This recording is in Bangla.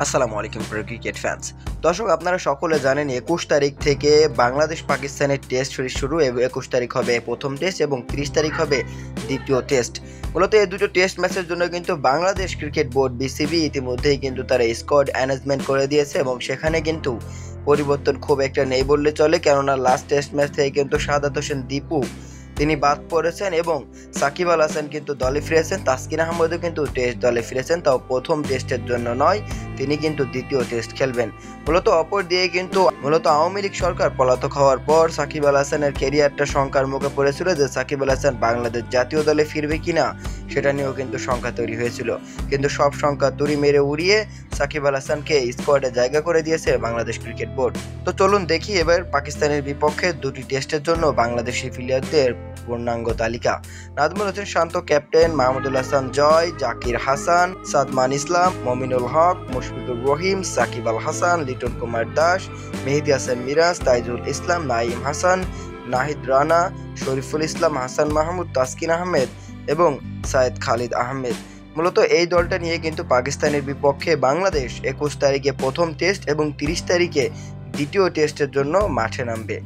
আসসালামু আলাইকুম প্রিয় ক্রিকেট ফ্যান্স। দর্শক, আপনারা সকলে জানেন ২১ তারিখ থেকে বাংলাদেশ পাকিস্তানের টেস্ট সিরিজ শুরু। ২১ তারিখ হবে প্রথম টেস্ট এবং ৩০ তারিখ হবে দ্বিতীয় টেস্ট। মূলত এই দুটো টেস্ট ম্যাচের জন্য কিন্তু বাংলাদেশ ক্রিকেট বোর্ড বিসিবি ইতিমধ্যেই কিন্তু তারা স্কোয়াড অ্যারেঞ্জমেন্ট করে দিয়েছে এবং সেখানে কিন্তু পরিবর্তন খুব একটা নেই বললে চলে, কেননা লাস্ট টেস্ট ম্যাচ থেকে কিন্তু শাহাদাত হোসেন দীপু তিনি বাদ পড়েছেন এবং সাকিব আল হাসান কিন্তু দলে ফিরেছেন। তাসকিন আহমেদও কিন্তু টেস্ট দলে ফিরেছেন, তাও প্রথম টেস্টের জন্য নয়, তিনি কিন্তু দ্বিতীয় টেস্ট খেলবেন। অপর দিয়ে কিন্তু আওয়ামী লীগ সরকার পলাতক হওয়ার পর সাকিব আল হাসানের ক্যারিয়ারটা শঙ্কার মুখে পড়েছিল যে সাকিব আল হাসান বাংলাদেশ জাতীয় দলে ফিরবে কিনা, সেটা নিয়েও কিন্তু শঙ্কা তৈরি হয়েছিল। কিন্তু সব শঙ্কা তুড়ি মেরে উড়িয়ে সাকিব আল হাসানকে স্কোয়াডে জায়গা করে দিয়েছে বাংলাদেশ ক্রিকেট বোর্ড। তো চলুন দেখি এবার পাকিস্তানের বিপক্ষে দুটি টেস্টের জন্য বাংলাদেশি প্লেয়ারদের পূর্ণাঙ্গ তালিকা। নাজমুল হোসেন শান্ত ক্যাপ্টেন, মাহমুদুল হাসান জয়, জাকির হাসান, সাদমান ইসলাম, মমিনুল হক, মুশফিকুর রহিম, সাকিব আল হাসান, লিটন কুমার দাস, মেহেদী হাসান মিরাজ, তাইজুল ইসলাম, নাঈম হাসান, নাহিদ রানা, শরীফুল ইসলাম, হাসান মাহমুদ, তাসকিন আহমেদ এবং সায়েদ খালিদ আহমেদ। এই দলটা নিয়ে কিন্তু পাকিস্তানের বিপক্ষে বাংলাদেশ ২১ তারিখে প্রথম টেস্ট এবং ৩০ তারিখে দ্বিতীয় টেস্টের জন্য মাঠে নামবে।